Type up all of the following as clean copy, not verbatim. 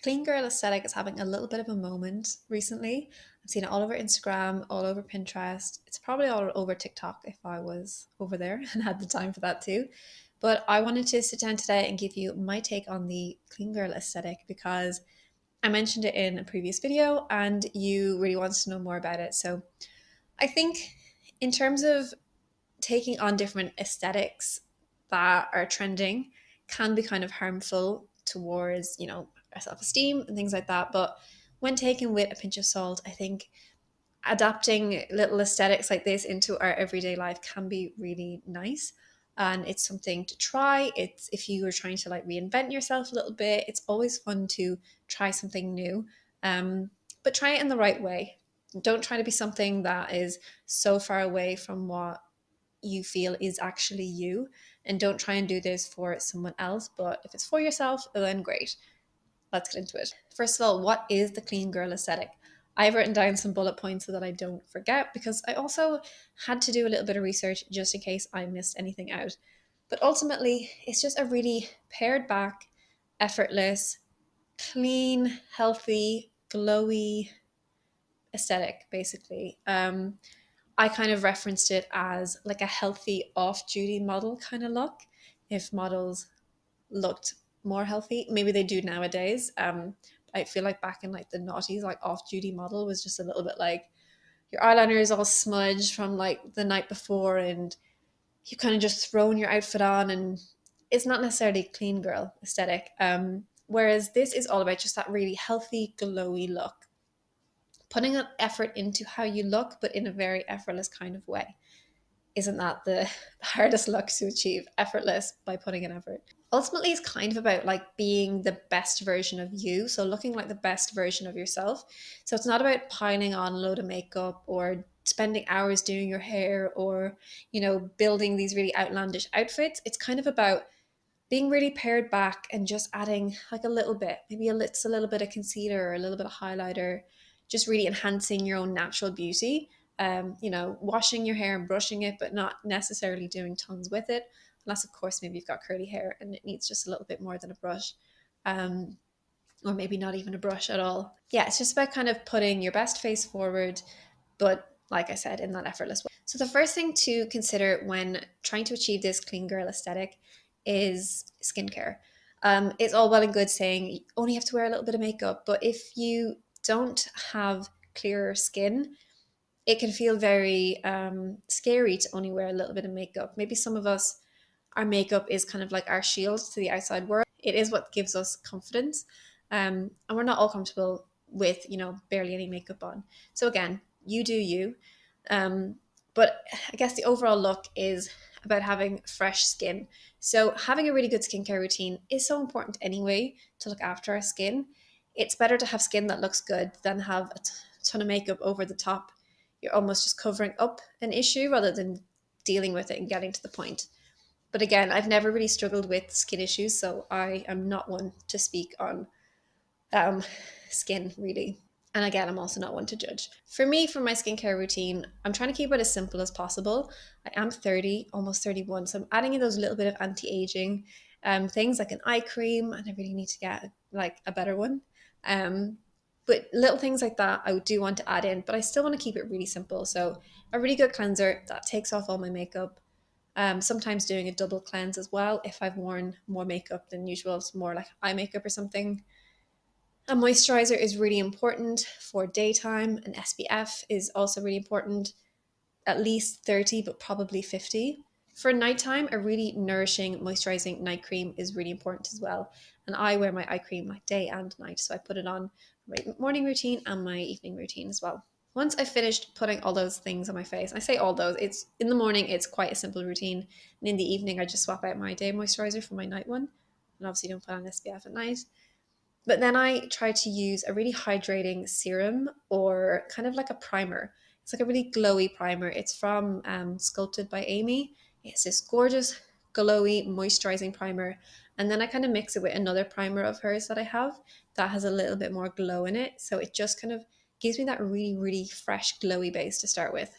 Clean girl aesthetic is having a little bit of a moment recently. I've seen it all over Instagram, all over Pinterest. It's probably all over TikTok if I was over there and had the time for that too. But I wanted to sit down today and give you my take on the clean girl aesthetic because I mentioned it in a previous video and you really wanted to know more about it. So I think in terms of taking on different aesthetics that are trending can be kind of harmful towards, our self-esteem and things like that. But when taken with a pinch of salt, I think adapting little aesthetics like this into our everyday life can be really nice. And it's something to try. It's if you are trying to like reinvent yourself a little bit, it's always fun to try something new. But try it in the right way. Don't try to be something that is so far away from what you feel is actually you, and don't try and do this for someone else, but if it's for yourself, then great. Let's get into it. First of all, what is the clean girl aesthetic? I've written down some bullet points so that I don't forget, because I also had to do a little bit of research just in case I missed anything out. But ultimately, it's just a really pared back, effortless, clean, healthy, glowy aesthetic, basically. I kind of referenced it as like a healthy off-duty model kind of look. If models looked more healthy, maybe they do nowadays. I feel like back in like the noughties, like off-duty model was just a little bit like your eyeliner is all smudged from like the night before, and you kind of just thrown your outfit on, and it's not necessarily clean girl aesthetic. Whereas this is all about just that really healthy, glowy look, putting an effort into how you look, but in a very effortless kind of way. Isn't that the hardest look to achieve? Effortless by putting in effort. Ultimately, it's kind of about like being the best version of you. So looking like the best version of yourself. So it's not about piling on a load of makeup or spending hours doing your hair or, building these really outlandish outfits. It's kind of about being really pared back and just adding like a little bit, maybe a little bit of concealer or a little bit of highlighter, just really enhancing your own natural beauty. Washing your hair and brushing it, but not necessarily doing tons with it. Unless, of course, maybe you've got curly hair and it needs just a little bit more than a brush. Or maybe not even a brush at all. Yeah, it's just about kind of putting your best face forward, but like I said, in that effortless way. So the first thing to consider when trying to achieve this clean girl aesthetic is skincare. It's all well and good saying you only have to wear a little bit of makeup, but if you don't have clearer skin, it can feel very scary to only wear a little bit of makeup. Maybe some of us, our makeup is kind of like our shield to the outside world. It is what gives us confidence. And we're not all comfortable with, barely any makeup on. So again, you do you. Um, but I guess the overall look is about having fresh skin. So having a really good skincare routine is so important anyway to look after our skin. It's better to have skin that looks good than have a ton of makeup over the top. You're almost just covering up an issue rather than dealing with it and getting to the point. But again, I've never really struggled with skin issues, so I am not one to speak on um, skin really. And again, I'm also not one to judge. For me, for my skincare routine, I'm trying to keep it as simple as possible. I am 30, almost 31, so I'm adding in those little bit of anti-aging things like an eye cream, and I really need to get like a better one. Um, but little things like that I do want to add in, but I still want to keep it really simple. So a really good cleanser that takes off all my makeup. Sometimes doing a double cleanse as well if I've worn more makeup than usual. It's more like eye makeup or something. A moisturizer is really important for daytime. An SPF is also really important, at least 30, but probably 50. For nighttime, a really nourishing, moisturizing night cream is really important as well. And I wear my eye cream like day and night, so I put it on my morning routine and my evening routine as well. Once I finished putting all those things on my face, I say all those, it's in the morning, it's quite a simple routine. And in the evening, I just swap out my day moisturizer for my night one. And obviously don't put on SPF at night. But then I try to use a really hydrating serum or kind of like a primer. It's like a really glowy primer. It's from Sculpted by Amy. It's this gorgeous, glowy, moisturizing primer. And then I kind of mix it with another primer of hers that I have that has a little bit more glow in it. So it just kind of gives me that really, really fresh, glowy base to start with.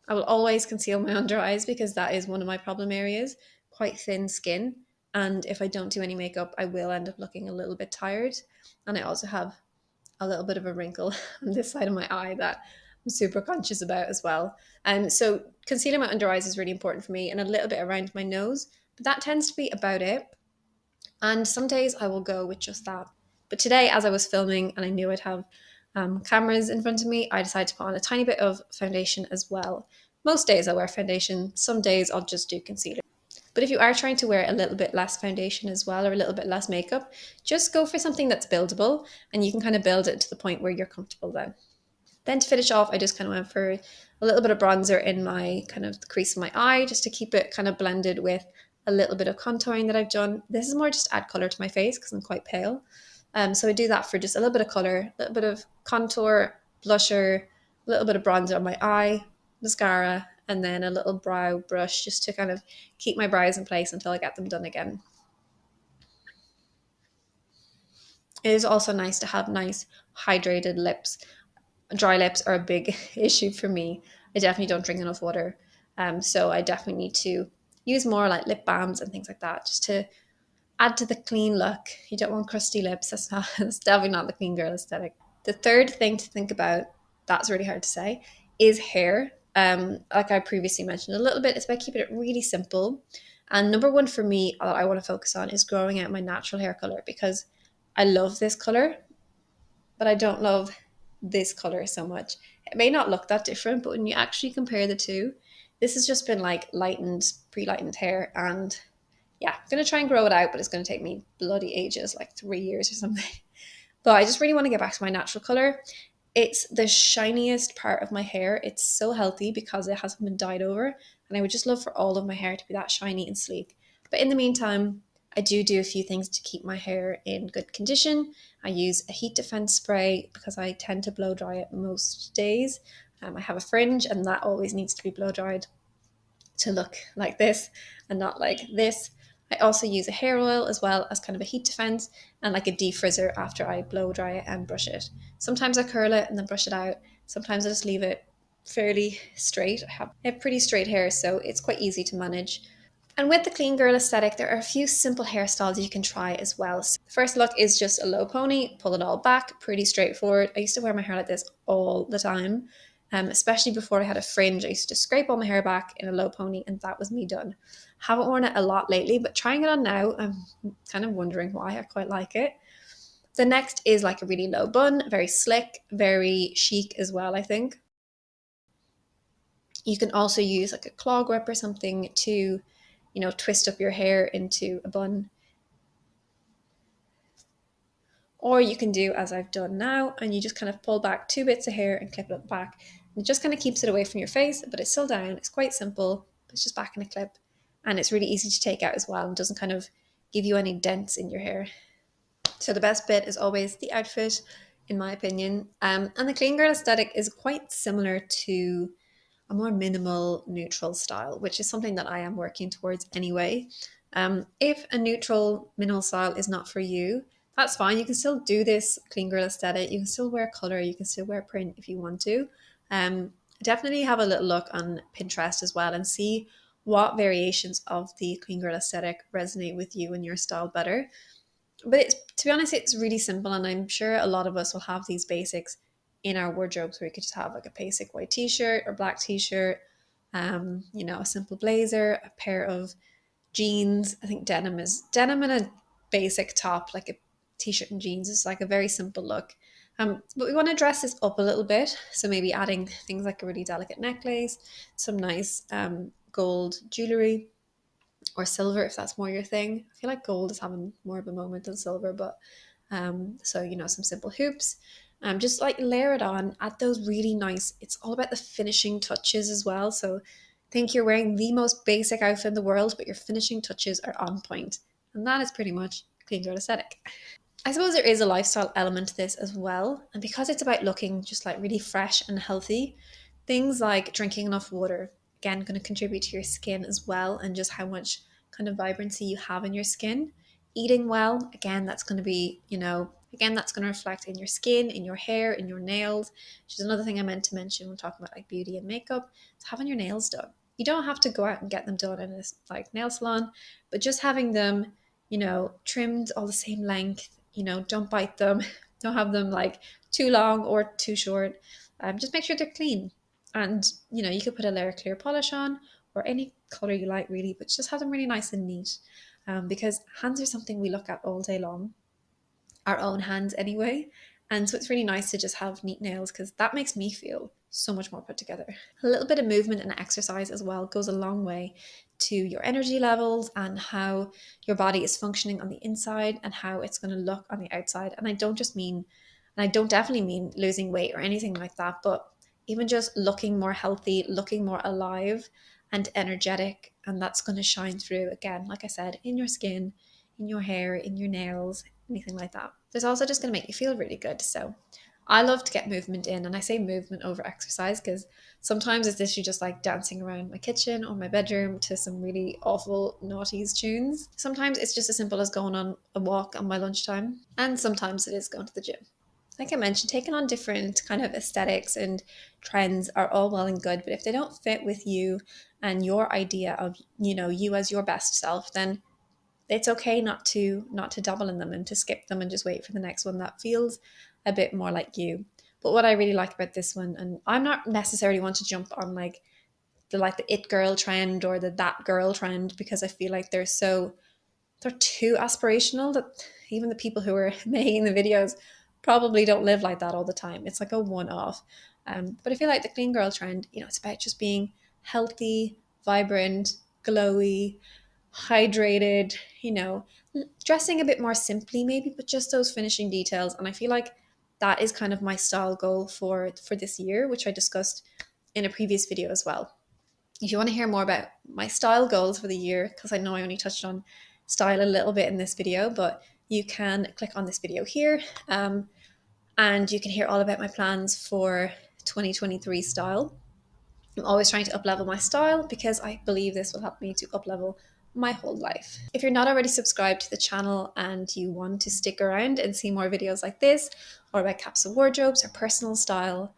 I will always conceal my under eyes because that is one of my problem areas. Quite thin skin. And if I don't do any makeup, I will end up looking a little bit tired. And I also have a little bit of a wrinkle on this side of my eye that I'm super conscious about as well. So concealing my under eyes is really important for me, and a little bit around my nose. But that tends to be about it. And some days I will go with just that. But today, as I was filming and I knew I'd have cameras in front of me, I decided to put on a tiny bit of foundation as well. Most days I wear foundation, some days I'll just do concealer. But if you are trying to wear a little bit less foundation as well, or a little bit less makeup, just go for something that's buildable and you can kind of build it to the point where you're comfortable then. Then to finish off, I just kind of went for a little bit of bronzer in my kind of the crease of my eye, just to keep it kind of blended with a little bit of contouring that I've done. This is more just to add color to my face because I'm quite pale. So I do that for just a little bit of color, a little bit of contour, blusher, a little bit of bronzer on my eye, mascara, and then a little brow brush just to kind of keep my brows in place until I get them done again. It is also nice to have nice hydrated lips. Dry lips are a big issue for me. I definitely don't drink enough water. So I definitely need to use more like lip balms and things like that just to add to the clean look. You don't want crusty lips. That's not, that's definitely not the clean girl aesthetic. The third thing to think about, that's really hard to say, is hair. Like I previously mentioned a little bit, it's about keeping it really simple. And number one for me that I want to focus on is growing out my natural hair color because I love this color, but I don't love this color so much. It may not look that different, but when you actually compare the two, this has just been like lightened, pre-lightened hair. And yeah, I'm going to try and grow it out, but it's going to take me bloody ages, like 3 years or something. But I just really want to get back to my natural color. It's the shiniest part of my hair. It's so healthy because it hasn't been dyed over. And I would just love for all of my hair to be that shiny and sleek. But in the meantime, I do a few things to keep my hair in good condition. I use a heat defense spray because I tend to blow dry it most days. I have a fringe and that always needs to be blow dried to look like this and not like this. I also use a hair oil as well as kind of a heat defense and like a defrizzer after I blow dry it and brush it. Sometimes I curl it and then brush it out. Sometimes I just leave it fairly straight. I have pretty straight hair, so it's quite easy to manage. And with the clean girl aesthetic, there are a few simple hairstyles you can try as well. So the first look is just a low pony, pull it all back, pretty straightforward. I used to wear my hair like this all the time, especially before I had a fringe. I used to scrape all my hair back in a low pony, and that was me done. Haven't worn it a lot lately, but trying it on now, I'm kind of wondering why. I quite like it. The next is like a really low bun, very slick, very chic as well, I think. You can also use like a claw grip or something to, twist up your hair into a bun. Or you can do as I've done now, and you just kind of pull back two bits of hair and clip it up the back. And it just kind of keeps it away from your face, but it's still down. It's quite simple, but it's just back in a clip. And it's really easy to take out as well and doesn't kind of give you any dents in your hair. So the best bit is always the outfit, in my opinion. And the clean girl aesthetic is quite similar to a more minimal neutral style, which is something that I am working towards anyway. If a neutral minimal style is not for you, that's fine. You can still do this clean girl aesthetic. You can still wear color. You can still wear print if you want to. Definitely have a little look on Pinterest as well and see what variations of the clean girl aesthetic resonate with you and your style better. But it's, to be honest, it's really simple, and I'm sure a lot of us will have these basics in our wardrobes where you could just have like a basic white t-shirt or black t-shirt, a simple blazer, a pair of jeans. I think denim and a basic top, like a t-shirt and jeans is like a very simple look. But we want to dress this up a little bit, so maybe adding things like a really delicate necklace, some nice gold jewelry, or silver if that's more your thing. I feel like gold is having more of a moment than silver, but so some simple hoops. Just like layer it on, add those really nice. It's all about the finishing touches as well. So think you're wearing the most basic outfit in the world, but your finishing touches are on point, and that is pretty much clean girl aesthetic. I suppose there is a lifestyle element to this as well. And because it's about looking just like really fresh and healthy, things like drinking enough water, again, going to contribute to your skin as well and just how much kind of vibrancy you have in your skin. Eating well, again, that's going to be, again, that's going to reflect in your skin, in your hair, in your nails, which is another thing I meant to mention when talking about like beauty and makeup. It's having your nails done. You don't have to go out and get them done in a like nail salon, but just having them, trimmed all the same length, don't bite them, don't have them like too long or too short. Just make sure they're clean. And, you could put a layer of clear polish on or any color you like, really, but just have them really nice and neat. Because hands are something we look at all day long, our own hands anyway. And so it's really nice to just have neat nails because that makes me feel so much more put together. A little bit of movement and exercise as well goes a long way to your energy levels and how your body is functioning on the inside and how it's going to look on the outside. And I don't definitely mean losing weight or anything like that, but even just looking more healthy, looking more alive and energetic. And that's going to shine through again, like I said, in your skin, in your hair, in your nails, anything like that. There's also just going to make you feel really good. So I love to get movement in, and I say movement over exercise because sometimes it's literally just like dancing around my kitchen or my bedroom to some really awful naughties tunes. Sometimes it's just as simple as going on a walk on my lunchtime, and sometimes it is going to the gym. Like I mentioned, taking on different kind of aesthetics and trends are all well and good, but if they don't fit with you and your idea of, you as your best self, then it's okay not to double in them and to skip them and just wait for the next one that feels a bit more like you. But what I really like about this one, and I'm not necessarily one to jump on like the it girl trend or the that girl trend, because I feel like they're too aspirational that even the people who are making the videos probably don't live like that all the time. It's like a one-off. But I feel like the clean girl trend, it's about just being healthy, vibrant, glowy, hydrated, dressing a bit more simply maybe, but just those finishing details. And I feel like that is kind of my style goal for this year, which I discussed in a previous video as well. If you want to hear more about my style goals for the year, because I know I only touched on style a little bit in this video, but you can click on this video here, and you can hear all about my plans for 2023 style. I'm always trying to uplevel my style because I believe this will help me to uplevel my whole life. If you're not already subscribed to the channel and you want to stick around and see more videos like this or about capsule wardrobes or personal style,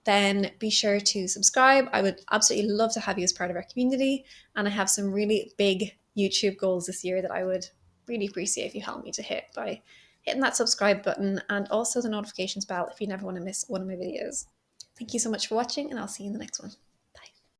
then be sure to subscribe. I would absolutely love to have you as part of our community. And I have some really big YouTube goals this year that I would really appreciate if you help me to hit by hitting that subscribe button and also the notifications bell if you never want to miss one of my videos. Thank you so much for watching, and I'll see you in the next one.